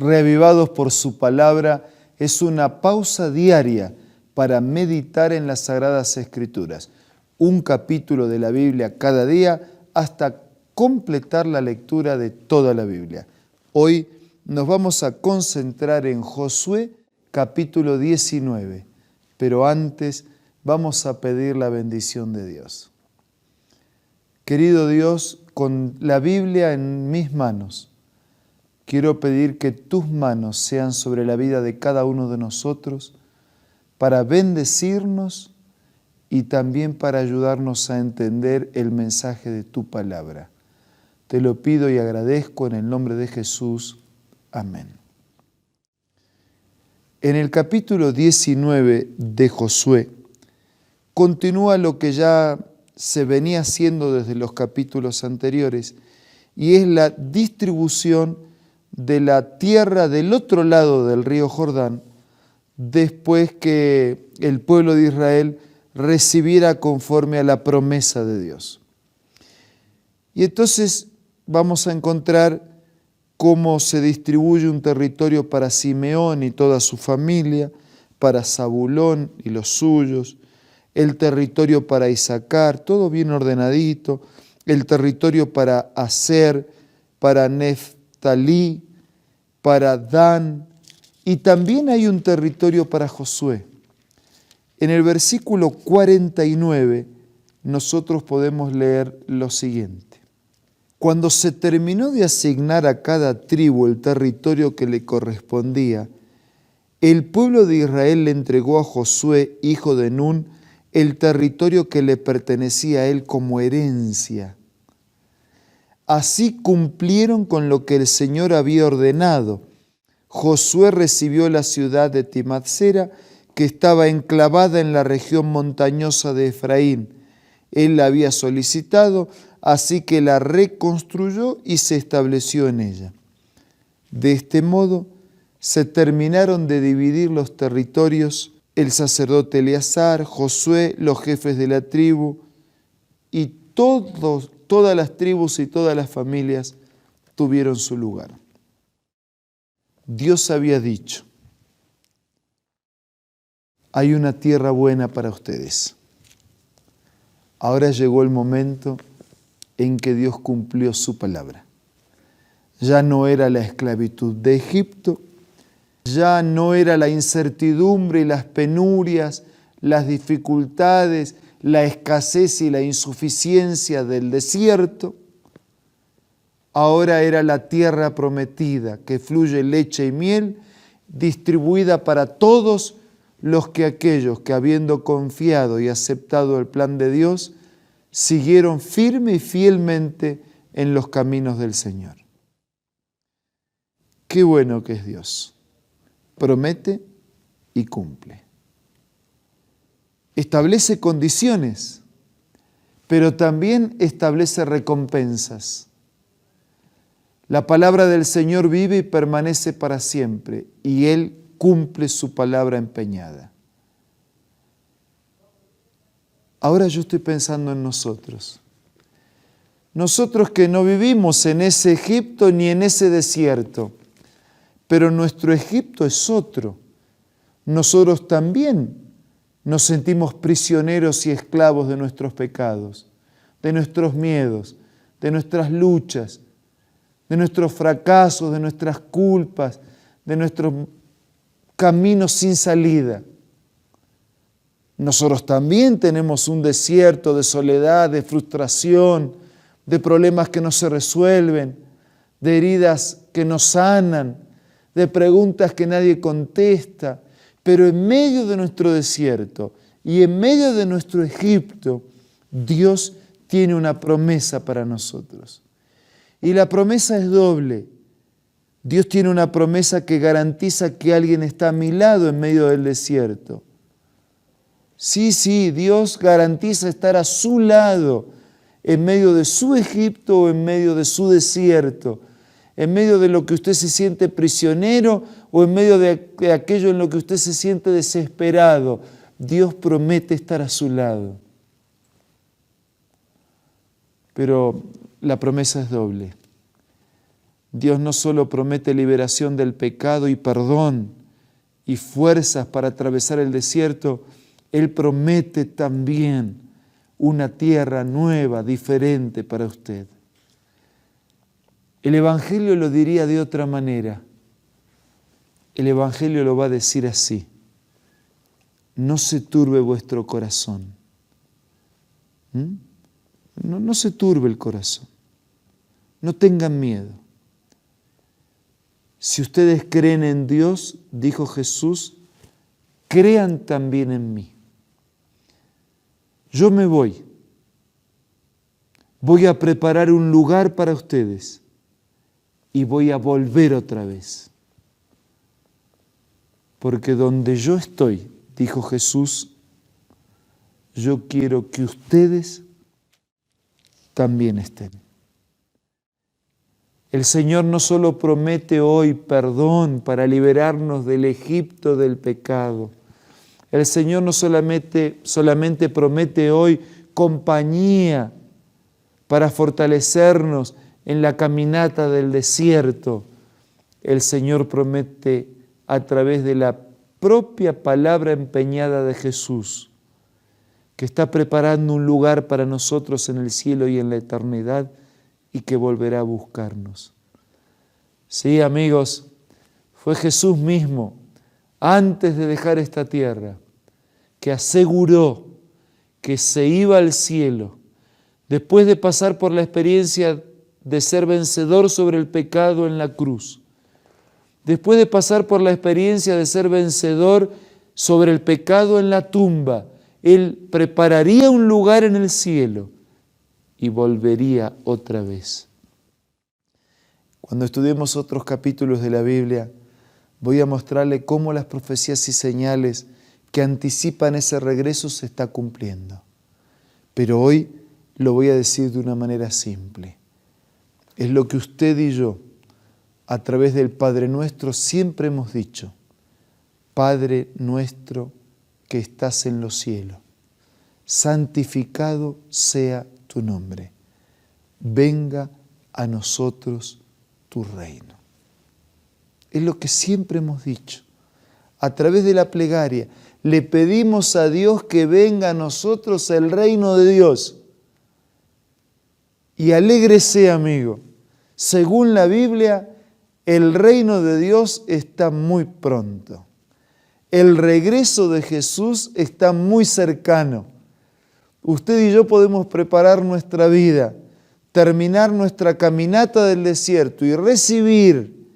Reavivados por su palabra es una pausa diaria para meditar en las Sagradas Escrituras. Un capítulo de la Biblia cada día hasta completar la lectura de toda la Biblia. Hoy nos vamos a concentrar en Josué capítulo 19, pero antes vamos a pedir la bendición de Dios. Querido Dios, con la Biblia en mis manos, quiero pedir que tus manos sean sobre la vida de cada uno de nosotros para bendecirnos y también para ayudarnos a entender el mensaje de tu palabra. Te lo pido y agradezco en el nombre de Jesús. Amén. En el capítulo 19 de Josué continúa lo que ya se venía haciendo desde los capítulos anteriores, y es la distribución de la tierra del otro lado del río Jordán, después que el pueblo de Israel recibiera conforme a la promesa de Dios. Y entonces vamos a encontrar cómo se distribuye un territorio para Simeón y toda su familia, para Zabulón y los suyos, el territorio para Isaacar, todo bien ordenadito, el territorio para Aser, para Neftalí, para Dan, y también hay un territorio para Josué. En el versículo 49 nosotros podemos leer lo siguiente. Cuando se terminó de asignar a cada tribu el territorio que le correspondía, el pueblo de Israel le entregó a Josué, hijo de Nun, el territorio que le pertenecía a él como herencia. Así cumplieron con lo que el Señor había ordenado. Josué recibió la ciudad de Timnat-Sera, que estaba enclavada en la región montañosa de Efraín. Él la había solicitado, así que la reconstruyó y se estableció en ella. De este modo se terminaron de dividir los territorios. El sacerdote Eleazar, Josué, los jefes de la tribu y todas las tribus y todas las familias tuvieron su lugar. Dios había dicho, hay una tierra buena para ustedes. Ahora llegó el momento en que Dios cumplió su palabra. Ya no era la esclavitud de Egipto, ya no era la incertidumbre y las penurias, las dificultades, la escasez y la insuficiencia del desierto. Ahora era la tierra prometida, que fluye leche y miel, distribuida para todos aquellos que habiendo confiado y aceptado el plan de Dios, siguieron firme y fielmente en los caminos del Señor. Qué bueno que es Dios. Promete y cumple. Establece condiciones, pero también establece recompensas. La palabra del Señor vive y permanece para siempre, y Él cumple su palabra empeñada. Ahora yo estoy pensando en nosotros. Nosotros que no vivimos en ese Egipto ni en ese desierto, pero nuestro Egipto es otro. Nosotros también nos sentimos prisioneros y esclavos de nuestros pecados, de nuestros miedos, de nuestras luchas, de nuestros fracasos, de nuestras culpas, de nuestros caminos sin salida. Nosotros también tenemos un desierto de soledad, de frustración, de problemas que no se resuelven, de heridas que no sanan, de preguntas que nadie contesta, pero en medio de nuestro desierto y en medio de nuestro Egipto, Dios tiene una promesa para nosotros. Y la promesa es doble. Dios tiene una promesa que garantiza que alguien está a mi lado en medio del desierto. Sí, Dios garantiza estar a su lado en medio de su Egipto o en medio de su desierto, en medio de lo que usted se siente prisionero o en medio de aquello en lo que usted se siente desesperado. Dios promete estar a su lado. Pero la promesa es doble. Dios no solo promete liberación del pecado y perdón y fuerzas para atravesar el desierto, Él promete también una tierra nueva, diferente para usted. El Evangelio lo diría de otra manera. El Evangelio lo va a decir así: no se turbe vuestro corazón. No se turbe el corazón. No tengan miedo. Si ustedes creen en Dios, dijo Jesús, crean también en mí. Yo me voy. Voy a preparar un lugar para ustedes y voy a volver otra vez. Porque donde yo estoy, dijo Jesús, yo quiero que ustedes también estén. El Señor no solo promete hoy perdón para liberarnos del Egipto del pecado. El Señor no solamente promete hoy compañía para fortalecernos en la caminata del desierto. El Señor promete a través de la propia palabra empeñada de Jesús, que está preparando un lugar para nosotros en el cielo y en la eternidad, y que volverá a buscarnos. Sí, amigos, fue Jesús mismo, antes de dejar esta tierra, que aseguró que se iba al cielo, después de pasar por la experiencia de ser vencedor sobre el pecado en la cruz, después de pasar por la experiencia de ser vencedor sobre el pecado en la tumba. Él prepararía un lugar en el cielo y volvería otra vez. Cuando estudiemos otros capítulos de la Biblia, voy a mostrarle cómo las profecías y señales que anticipan ese regreso se está cumpliendo. Pero hoy lo voy a decir de una manera simple. Es lo que usted y yo, a través del Padre Nuestro, siempre hemos dicho: Padre nuestro que estás en los cielos, santificado sea tu nombre. Venga a nosotros tu reino. Es lo que siempre hemos dicho. A través de la plegaria le pedimos a Dios que venga a nosotros el reino de Dios. Y alégrese, amigo. Según la Biblia, el reino de Dios está muy pronto. El regreso de Jesús está muy cercano. Usted y yo podemos preparar nuestra vida, terminar nuestra caminata del desierto y recibir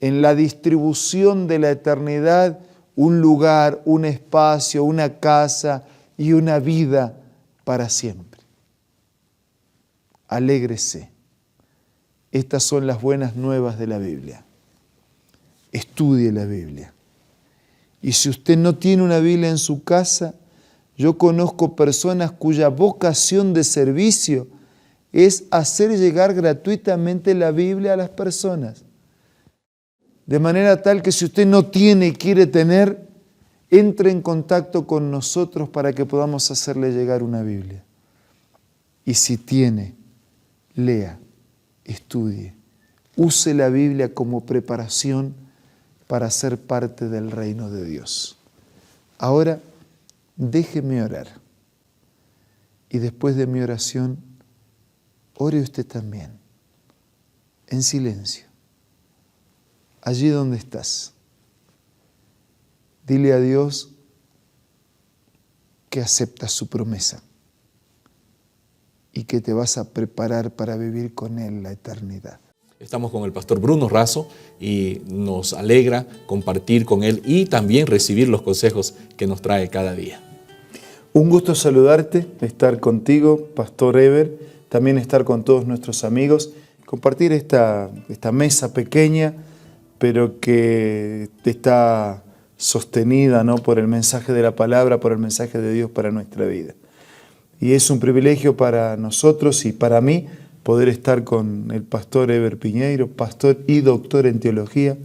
en la distribución de la eternidad un lugar, un espacio, una casa y una vida para siempre. Alégrese. Estas son las buenas nuevas de la Biblia. Estudie la Biblia. Y si usted no tiene una Biblia en su casa, yo conozco personas cuya vocación de servicio es hacer llegar gratuitamente la Biblia a las personas. De manera tal que si usted no tiene y quiere tener, entre en contacto con nosotros para que podamos hacerle llegar una Biblia. Y si tiene, lea, estudie, use la Biblia como preparación para ser parte del reino de Dios. Ahora, déjeme orar. Y después de mi oración, ore usted también, en silencio, allí donde estás. Dile a Dios que aceptas su promesa y que te vas a preparar para vivir con Él la eternidad. Estamos con el pastor Bruno Razo y nos alegra compartir con él y también recibir los consejos que nos trae cada día. Un gusto saludarte, estar contigo, Pastor Eber, también estar con todos nuestros amigos, compartir esta mesa pequeña, pero que está sostenida, ¿no?, por el mensaje de la palabra, por el mensaje de Dios para nuestra vida. Y es un privilegio para nosotros y para mí poder estar con el pastor Eber Piñeiro, pastor y doctor en teología,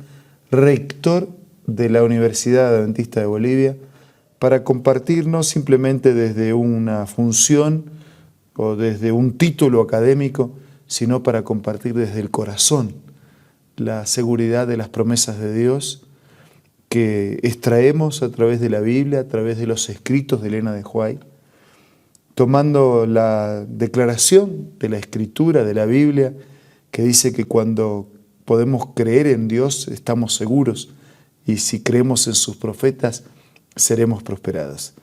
rector de la Universidad Adventista de Bolivia, para compartir no simplemente desde una función o desde un título académico, sino para compartir desde el corazón la seguridad de las promesas de Dios que extraemos a través de la Biblia, a través de los escritos de Elena de White, tomando la declaración de la Escritura, de la Biblia, que dice que cuando podemos creer en Dios estamos seguros, y si creemos en sus profetas seremos prosperados.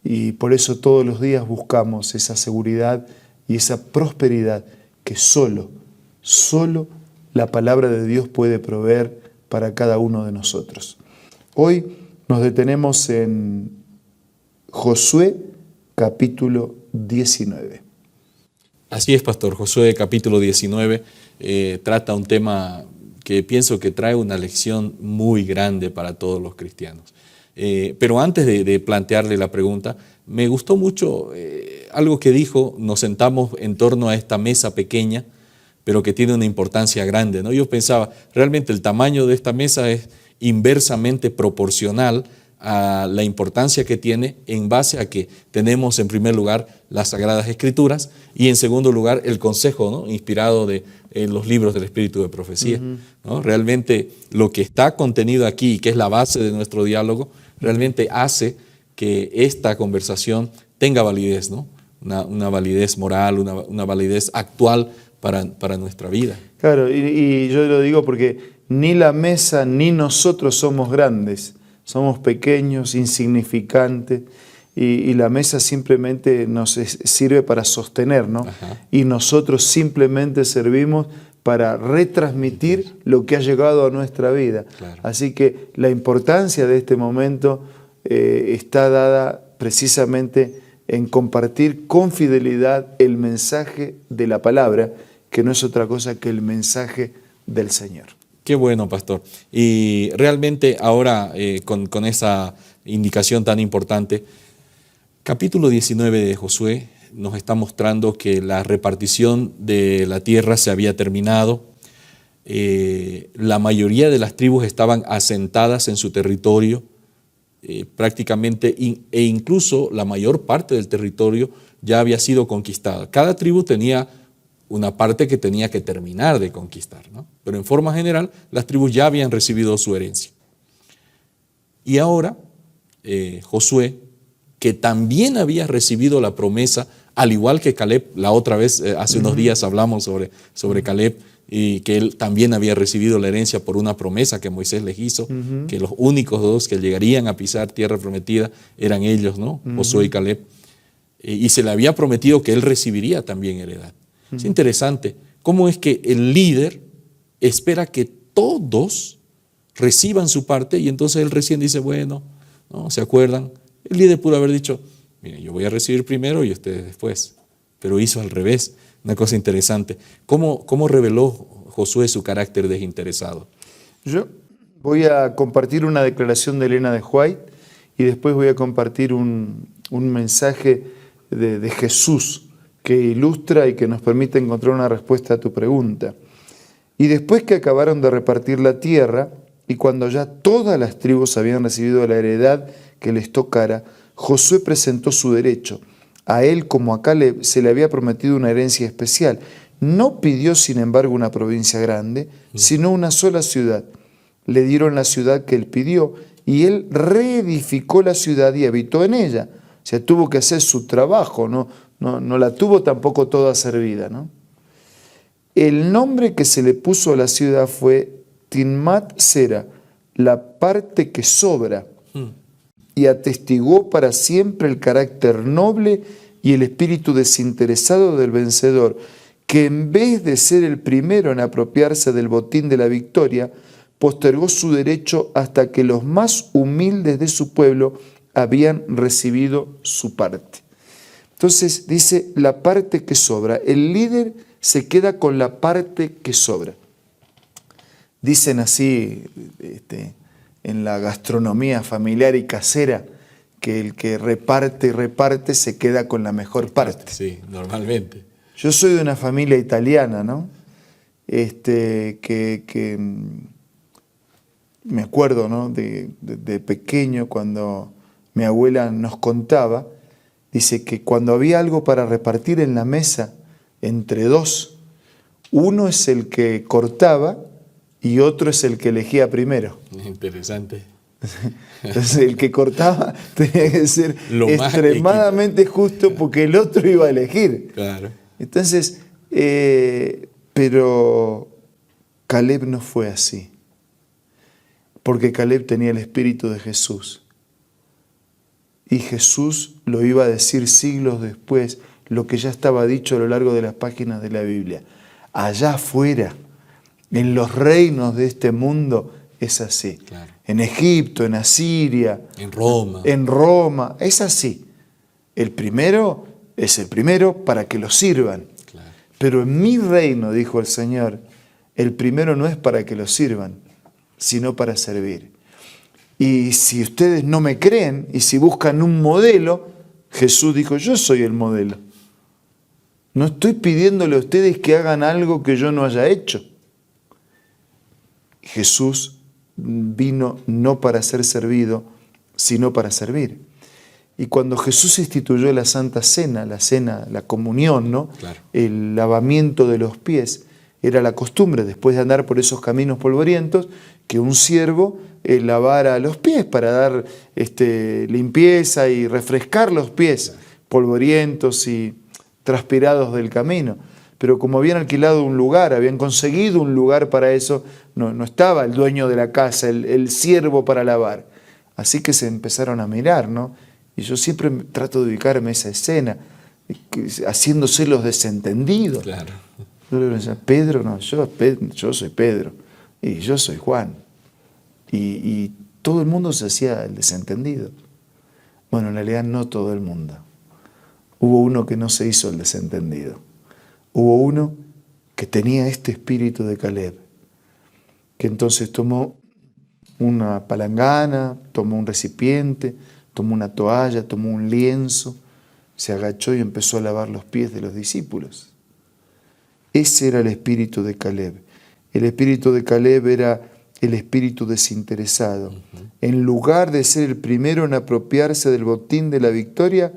Y por eso todos los días buscamos esa seguridad y esa prosperidad que solo la palabra de Dios puede proveer para cada uno de nosotros. Hoy nos detenemos en Josué capítulo 19. Así es, pastor. Josué capítulo 19 trata un tema que pienso que trae una lección muy grande para todos los cristianos. Pero antes de plantearle la pregunta, me gustó mucho algo que dijo. Nos sentamos en torno a esta mesa pequeña, pero que tiene una importancia grande, ¿no? Yo pensaba, realmente el tamaño de esta mesa es inversamente proporcional a la importancia que tiene en base a que tenemos en primer lugar las Sagradas Escrituras y en segundo lugar el consejo, ¿no?, inspirado en los libros del Espíritu de Profecía, ¿no? Realmente lo que está contenido aquí, que es la base de nuestro diálogo, realmente hace que esta conversación tenga validez, ¿no? Una validez moral, una validez actual para nuestra vida. Claro, y yo lo digo porque ni la mesa ni nosotros somos grandes, somos pequeños, insignificantes, y la mesa simplemente nos sirve para sostener, ¿no? Ajá. Y nosotros simplemente servimos para retransmitir lo que ha llegado a nuestra vida. Claro. Así que la importancia de este momento está dada precisamente en compartir con fidelidad el mensaje de la palabra, que no es otra cosa que el mensaje del Señor. Qué bueno, pastor. Y realmente ahora, con esa indicación tan importante, capítulo 19 de Josué nos está mostrando que la repartición de la tierra se había terminado. La mayoría de las tribus estaban asentadas en su territorio, prácticamente, e incluso la mayor parte del territorio ya había sido conquistada. Cada tribu tenía una parte que tenía que terminar de conquistar, ¿no? Pero en forma general, las tribus ya habían recibido su herencia. Y ahora, Josué, que también había recibido la promesa, al igual que Caleb, la otra vez, hace unos días hablamos sobre Caleb, y que él también había recibido la herencia por una promesa que Moisés les hizo, que los únicos dos que llegarían a pisar tierra prometida eran ellos, ¿no? Josué y Caleb. Y se le había prometido que él recibiría también heredad. Es interesante cómo es que el líder espera que todos reciban su parte y entonces él recién dice, bueno, ¿no? ¿Se acuerdan? El líder pudo haber dicho, mire, yo voy a recibir primero y ustedes después, pero hizo al revés. Una cosa interesante. ¿Cómo reveló Josué su carácter desinteresado? Yo voy a compartir una declaración de Elena de White y después voy a compartir un mensaje de Jesús que ilustra y que nos permite encontrar una respuesta a tu pregunta. Y después que acabaron de repartir la tierra, y cuando ya todas las tribus habían recibido la heredad que les tocara, Josué presentó su derecho. A él como a Caleb se le había prometido una herencia especial. No pidió, sin embargo, una provincia grande, sino una sola ciudad. Le dieron la ciudad que él pidió, y él reedificó la ciudad y habitó en ella. O sea, tuvo que hacer su trabajo, no la tuvo tampoco toda servida, ¿no? El nombre que se le puso a la ciudad fue Timnat Sera, la parte que sobra, y atestiguó para siempre el carácter noble y el espíritu desinteresado del vencedor, que en vez de ser el primero en apropiarse del botín de la victoria, postergó su derecho hasta que los más humildes de su pueblo habían recibido su parte. Entonces dice la parte que sobra. El líder se queda con la parte que sobra. Dicen así en la gastronomía familiar y casera que el que reparte y reparte se queda con la mejor parte. Sí, normalmente. Yo soy de una familia italiana, ¿no? Que me acuerdo, ¿no? de pequeño cuando mi abuela nos contaba, dice que cuando había algo para repartir en la mesa entre dos, uno es el que cortaba y otro es el que elegía primero. Interesante. Entonces el que cortaba tenía que ser Lo más extremadamente justo porque el otro iba a elegir. Claro. Entonces, pero Caleb no fue así, porque Caleb tenía el espíritu de Jesús. Y Jesús lo iba a decir siglos después, lo que ya estaba dicho a lo largo de las páginas de la Biblia. Allá afuera, en los reinos de este mundo, es así. Claro. En Egipto, en Asiria, en Roma, es así. El primero es el primero para que lo sirvan. Claro. Pero en mi reino, dijo el Señor, el primero no es para que lo sirvan, sino para servir. Y si ustedes no me creen y si buscan un modelo, Jesús dijo, yo soy el modelo. No estoy pidiéndole a ustedes que hagan algo que yo no haya hecho. Jesús vino no para ser servido, sino para servir. Y cuando Jesús instituyó la Santa Cena, la comunión, ¿no? Claro. El lavamiento de los pies, era la costumbre, después de andar por esos caminos polvorientos, que un siervo lavara los pies para dar limpieza y refrescar los pies polvorientos y transpirados del camino. Pero como habían alquilado un lugar, habían conseguido un lugar para eso, no estaba el dueño de la casa, el siervo para lavar. Así que se empezaron a mirar, ¿no? Y yo siempre trato de ubicarme esa escena, haciéndose los desentendidos. Claro. Yo le decía, Pedro, no, yo soy Pedro y yo soy Juan. Y todo el mundo se hacía el desentendido. Bueno, en realidad no todo el mundo. Hubo uno que no se hizo el desentendido. Hubo uno que tenía este espíritu de Caleb, que entonces tomó una palangana, tomó un recipiente, tomó una toalla, tomó un lienzo, se agachó y empezó a lavar los pies de los discípulos. Ese era el espíritu de Caleb. El espíritu de Caleb era el espíritu desinteresado. En lugar de ser el primero en apropiarse del botín de la victoria,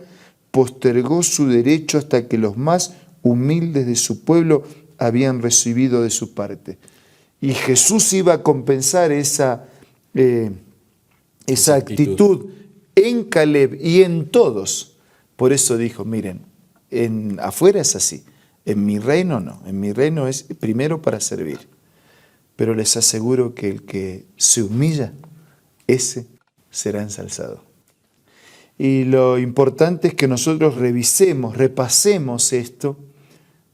postergó su derecho hasta que los más humildes de su pueblo habían recibido de su parte. Y Jesús iba a compensar esa actitud en Caleb y en todos. Por eso dijo, miren, afuera es así, en mi reino no, en mi reino es primero para servir. Pero les aseguro que el que se humilla, ese será ensalzado. Y lo importante es que nosotros repasemos esto,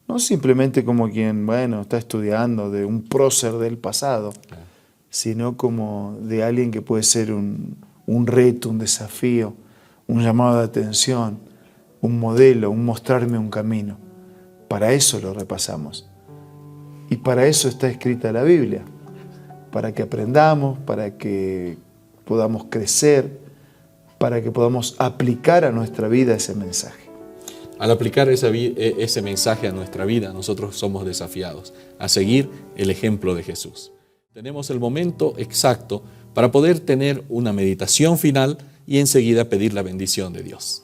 no simplemente como quien, está estudiando de un prócer del pasado, sino como de alguien que puede ser un reto, un desafío, un llamado de atención, un modelo, un mostrarme un camino. Para eso lo repasamos. Y para eso está escrita la Biblia, para que aprendamos, para que podamos crecer, para que podamos aplicar a nuestra vida ese mensaje. Al aplicar ese mensaje a nuestra vida, nosotros somos desafiados a seguir el ejemplo de Jesús. Tenemos el momento exacto para poder tener una meditación final y enseguida pedir la bendición de Dios.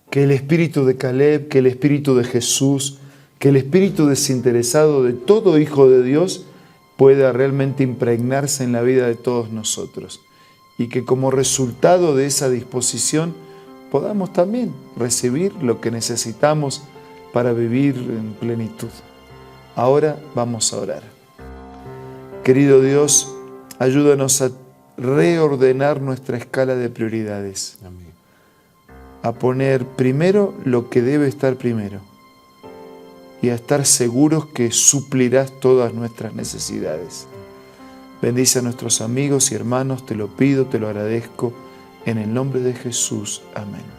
Que el espíritu de Caleb, que el espíritu de Jesús, que el espíritu desinteresado de todo hijo de Dios pueda realmente impregnarse en la vida de todos nosotros. Y que como resultado de esa disposición podamos también recibir lo que necesitamos para vivir en plenitud. Ahora vamos a orar. Querido Dios, ayúdanos a reordenar nuestra escala de prioridades. Amén. A poner primero lo que debe estar primero y a estar seguros que suplirás todas nuestras necesidades. Bendice a nuestros amigos y hermanos, te lo pido, te lo agradezco, en el nombre de Jesús. Amén.